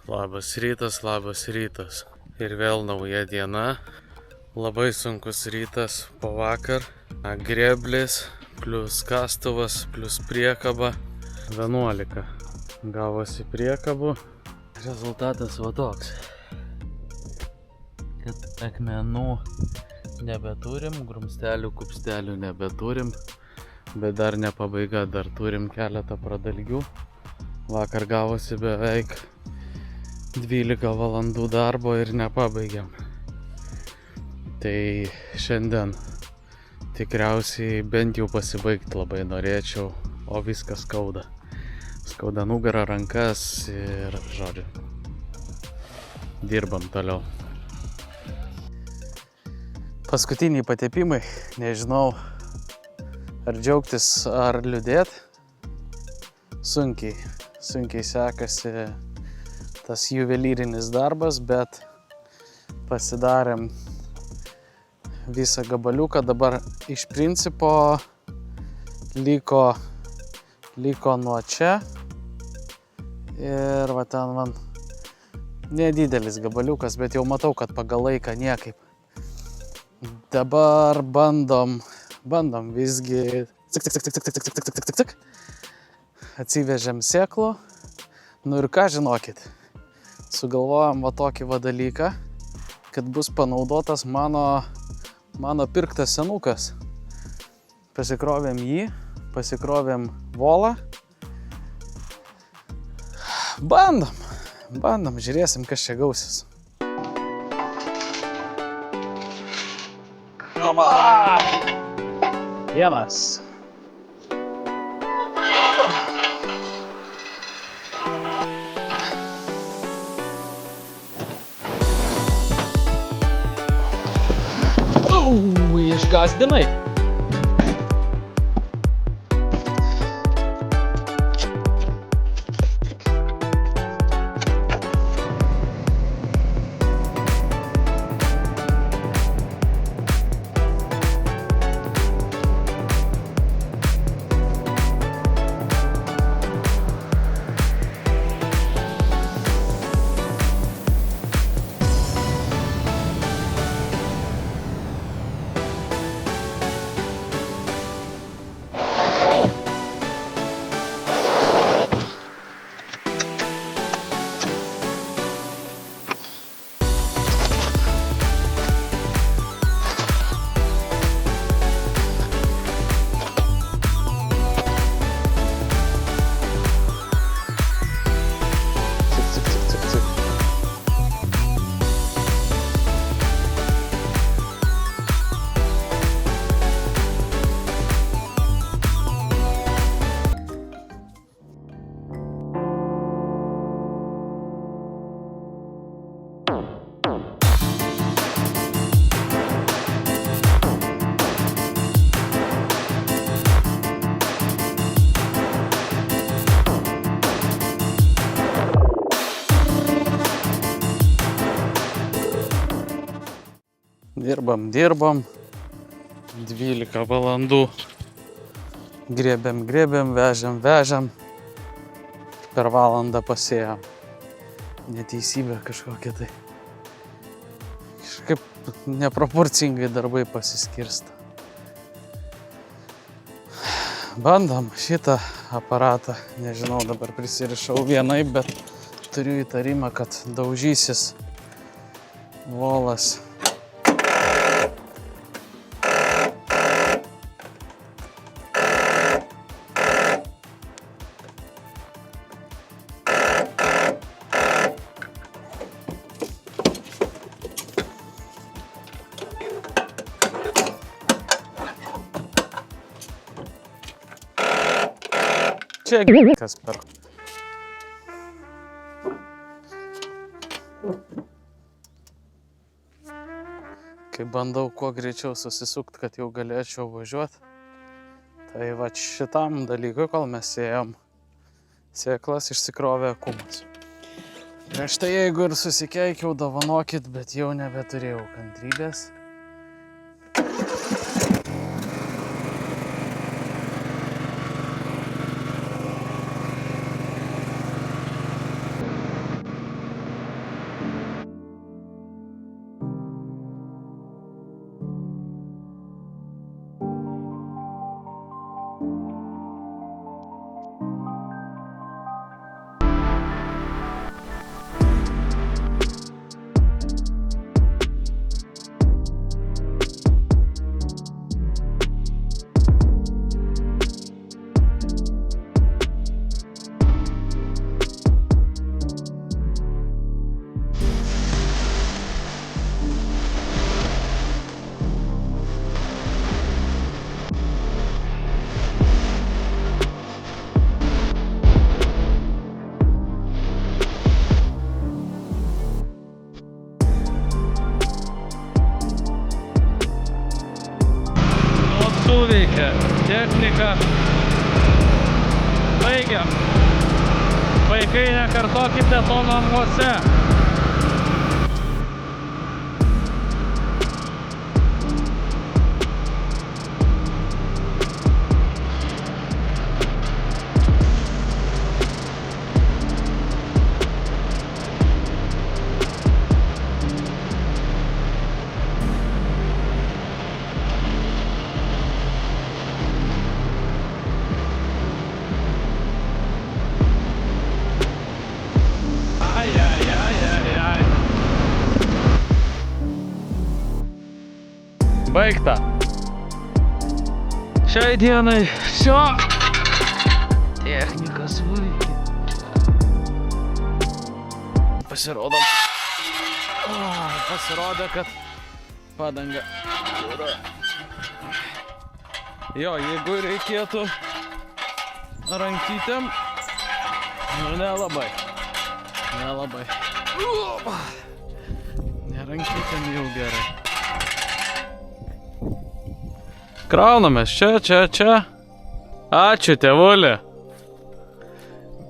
Labas rytas. Ir vėl nauja diena. Labai sunkus rytas po vakar. Grėblis, plus kastuvas, plus priekaba. 11 gavosi priekabų. Rezultatas va toks. Kad akmenų nebeturim, grumstelių, kupstelių nebeturim. Bet dar ne pabaiga, dar turim keletą pradalgių. Vakar gavosi beveik 12 valandų darbo ir nepabaigėm. Tai šiandien tikriausiai bent jau pasibaigti labai norėčiau, o viskas skauda. Skauda nugarą, rankas ir žodžiu. Dirbam toliau. Paskutiniai patepimai, nežinau ar džiaugtis ar liūdėt. Sunkiai sekasi tas juvelyrinis darbas, bet pasidarėm visą gabaliuką. Dabar iš principo liko nuo čia ir va ten man nedidelis gabaliukas, bet jau matau, kad pagal laiką niekaip. Dabar bandom visgi cik. Atsivežėm sėklų. Nu ir ką žinokit, sugalvojom va tokį va dalyką, kad bus panaudotas mano pirktas senukas. Pasikrovėm jį, pasikrovėm volą. Bandom, žiūrėsim, kas čia gausis. Vienas. Išgąsdinai. Dirbam. 12 valandų. Grėbėm, vežėm. Per valandą pasėjom. Neteisybė kažkokia tai. Kažkaip neproporcingai darbai pasiskirsta. Bandom šitą aparatą. Nežinau, dabar prisirišau vienaip, bet turiu įtarimą, kad daužysis volas. Čia kas per. Kai bandau kuo greičiau susisukti, kad jau galėčiau važiuoti, tai va šitam dalykui, kol mes sėjom sėklas, išsikrovė akumas. Prieš tai jeigu ir susikeikiau, dovanokit, bet jau nebeturėjau kantrybės. technika. Baigiam. Vaikai, nekartokite to namuose. Baigta. Šiai dienai šio technikas veikia. Pasirodom. Pasirodė, kad padanga yra. Jo, jeigu reikėtų rankytėm, nu nelabai. Ne rankytėm jau gerai. Kraunamės čia. Ačiū, tėvulė.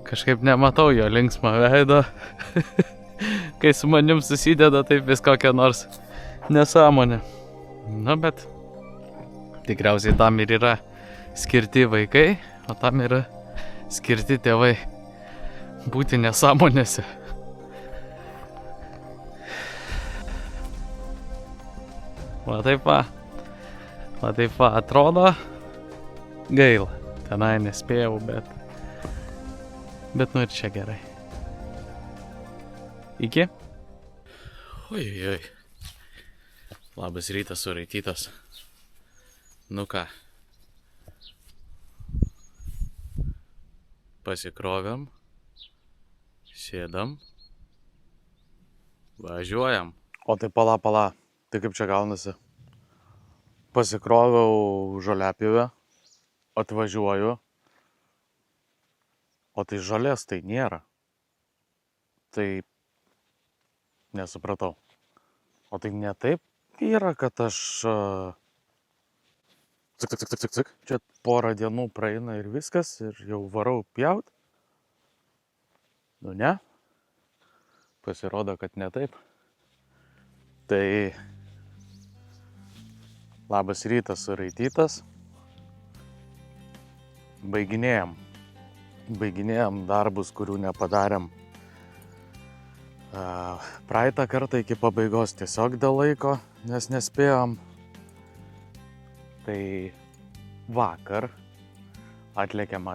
Kažkaip nematau jo linksmą veidą. Kai su manim susideda taip vis kokia nors nesąmonė. Nu, bet tikriausiai tam ir yra skirti vaikai, o tam yra skirti tėvai būti nesąmonėse. Va taip va, atrodo gaila. Tenai nespėjau, bet nu ir čia gerai. Iki. Oi. Labas rytas, suraitytas. Nu ką. Pasikrovėm. Sėdam. Važiuojam. O tai pala. Tai kaip čia gaunasi? Pasikroviau žoliapjovę, atvažiuoju, o tai žolės tai nėra. Tai nesupratau. O tai ne taip yra, kad aš... Cik. Čia porą dienų praeina ir viskas, ir jau varau pjaut. Nu ne. Pasirodo, kad ne taip. Tai... Labas rytas, suraitytas. Baiginėjam darbus, kurių nepadarėm praeitą kartą iki pabaigos tiesiog dėl laiko, nes nespėjom. Tai vakar atlėkėm.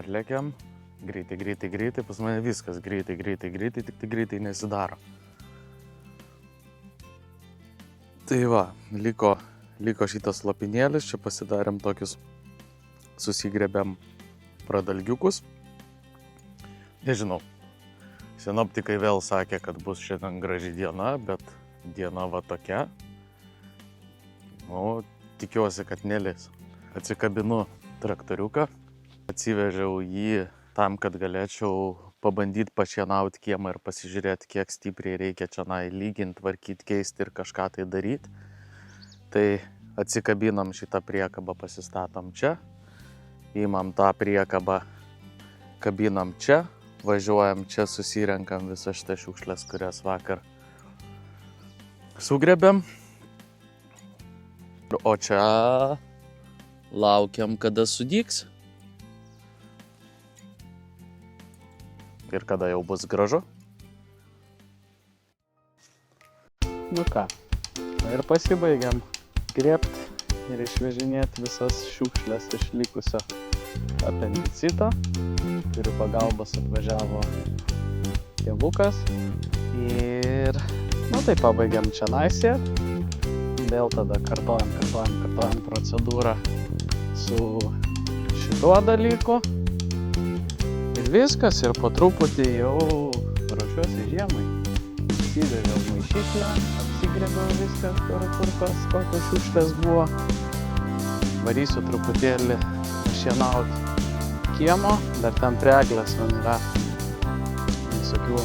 Greitai. Pas mane viskas greitai, tik tai greitai nesidaro. Tai va, liko šitas lopinėlis, čia pasidarėm tokius, susigrebėm pradalgiukus. Nežinau, sinoptikai vėl sakė, kad bus šiandien graži diena, bet diena va tokia. Nu, tikiuosi, kad nelis. Atsikabinu traktoriuką, atsivežiau jį tam, kad galėčiau pabandyti pašienauti kiemą ir pasižiūrėti, kiek stipriai reikia čionai lyginti, tvarkyti, keisti ir kažką tai daryti. Tai atsikabinam šitą priekabą, pasistatom čia, įmam tą priekabą, kabinam čia, važiuojam čia, susirenkam visas šitas šiukšles, kurias vakar sugrebėm. O čia laukiam, kada sudygs. Ir kada jau bus gražu. Nu ką, ir pasibaigiam grėbt ir išvežinėti visas šiukšles iš likusio apendicito. Turiu pagalbos, atvažiavo tėvukas. Ir, nu tai pabaigiam čia naisėt. Vėl tada kartojam procedūrą su šituo dalyku. Ir viskas, ir po truputį jau ruošiuosi žiemai. Įsivežiau maišyklę, apsigrėbiau viską, kur kokios šiukšlės buvo. Varysiu truputėlį šienauti kiemo, dar ten prie eglės man yra visokių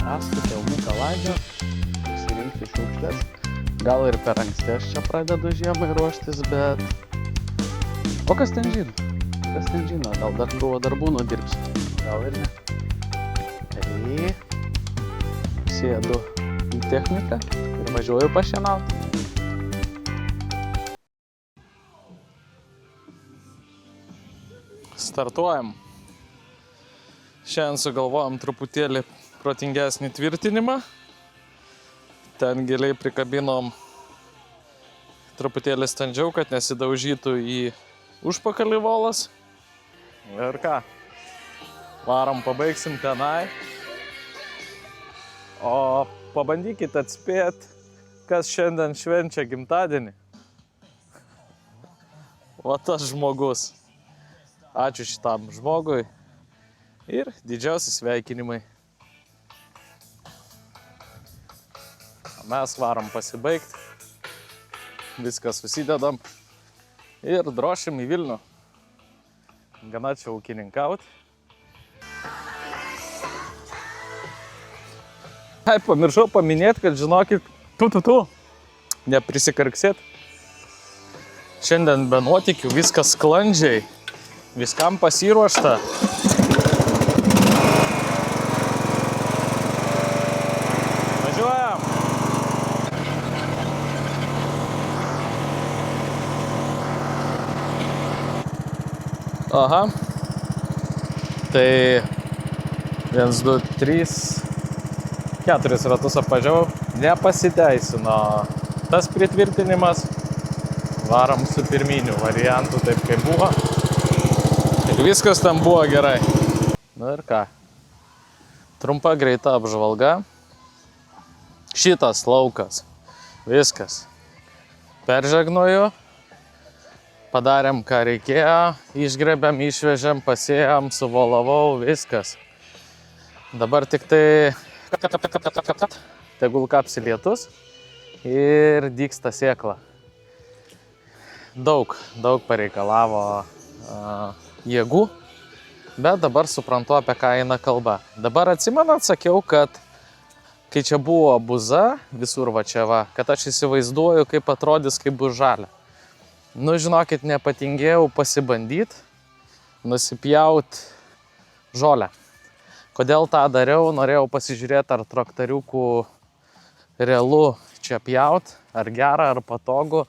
rąstų, kelmų, kaladžio, pasirinkti šiukšlės. Gal ir per anksti aš čia pradedu žiemai ruoštis, bet O kas ten žino? Kas ten žino? Gal dar krūvą darbų nudirbs? Gal ir ne. Tai sėdu į techniką ir važiuoju pašienauti. Startuojam. Šiandien sugalvojom truputėlį protingesnį tvirtinimą. Ten giliai prikabinom truputėlį standžiau, kad nesidaužytų į užpakalį volas. Ir ką? Varom, pabaigsim tenai. O pabandykit atspėt, kas šiandien švenčia gimtadienį. Va tas žmogus. Ačiū šitam žmogui ir didžiausi sveikinimai. Mes varom pasibaigti, viską susidedam ir drošim į Vilnių. Gana čia ūkininkaut. Pamiršau paminėti, kad žinokit, neprisikarksėt. Šiandien be nuotykių viskas sklandžiai, viskam pasiruošta. Aha, tai 1, 2, 3, 4 ratus apvažiavau, nepasiteisino tas pritvirtinimas, varom su pirminiu variantu taip kaip buvo ir viskas tam buvo gerai. Nu ir ką, trumpa greita apžvalga, šitas laukas, viskas, peržegnoju. Padarėm, ką reikėjo, išgrebėm, išvežėm, pasėjom, suvolavau, viskas. Dabar tik tai tegul kapsi lietus ir dygsta sėkla. Daug pareikalavo jėgų, bet dabar suprantu, apie ką eina kalba. Dabar atsimenat, sakiau, kad kai čia buvo buza, visur va čia va, kad aš įsivaizduoju, kaip atrodys, kaip bus žalia. Nu, žinokit, nepatingėjau pasibandyti, nusipjaut žolę. Kodėl tą dariau? Norėjau pasižiūrėti, ar traktoriukų realu čia pjaut, ar gera, ar patogu.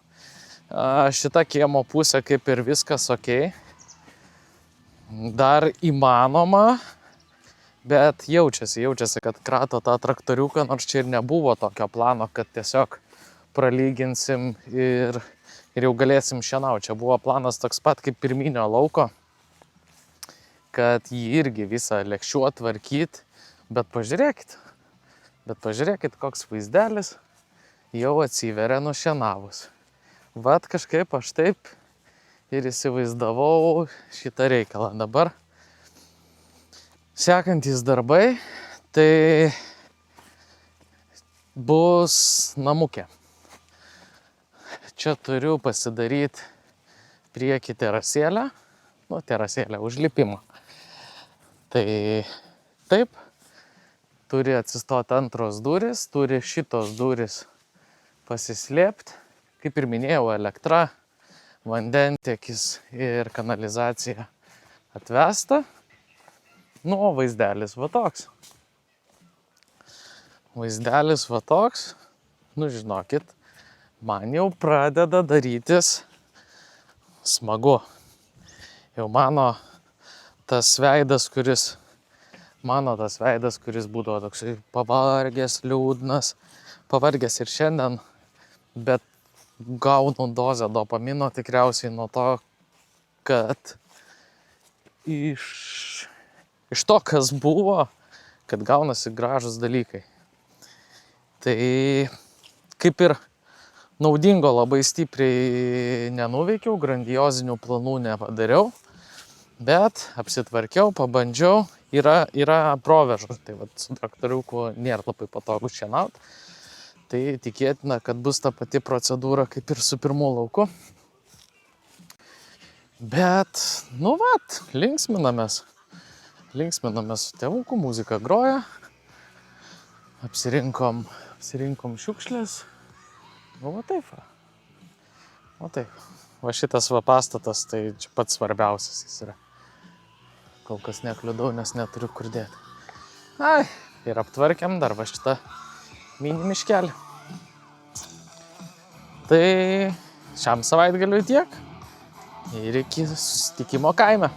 Šita kiemo pusė kaip ir viskas ok. Dar įmanoma, bet jaučiasi, kad krato tą traktoriuką, nors čia ir nebuvo tokio plano, kad tiesiog pralyginsim ir jau galėsim šienauti. Čia buvo planas toks pat kaip pirminio lauko, kad jį irgi visą lėkščiuot, tvarkyt, bet pažiūrėkit, koks vaizdelis jau atsiveria nušienavus. Vat kažkaip aš taip ir įsivaizdavau šitą reikalą. Dabar sekantys darbai, tai bus namukė. Čia turiu pasidaryti priekį terasėlę, terasėlę užlipimą. Tai taip, turi atsistoti antros durys, turi šitos durys pasislėpti. Kaip ir minėjau, elektra, vandentiekis ir kanalizacija atvesta. Nu, o vaizdelis va toks. Vaizdelis va toks, nu žinokit, man jau pradeda darytis smagu. Jau mano tas veidas, kuris būdavo toksai pavargęs, liūdnas, pavargęs ir šiandien, bet gaunu dozę dopamino tikriausiai nuo to, kad iš to, kas buvo, kad gaunasi gražus dalykai. Tai kaip ir naudingo labai stipriai nenuveikiau, grandiozinių planų nepadariau, bet apsitvarkiau, pabandžiau, yra provežų. Tai vat su traktoriuku nėra labai patogu šienaut. Tai tikėtina, kad bus ta pati procedūra kaip ir su pirmu lauku. Bet, nu vat, linksminamės. Linksminamės su tėvuku, muzika groja. Apsirinkom šiukšlės. Nu, va taip. Va šitas va pastatas, tai čia pats svarbiausias jis yra. Kol kas nekliudau, nes neturiu kur dėti. Ai, ir aptvarkėm dar va šitą mini miškelį. Tai šiam savaitgaliui tiek. Ir iki susitikimo kaime.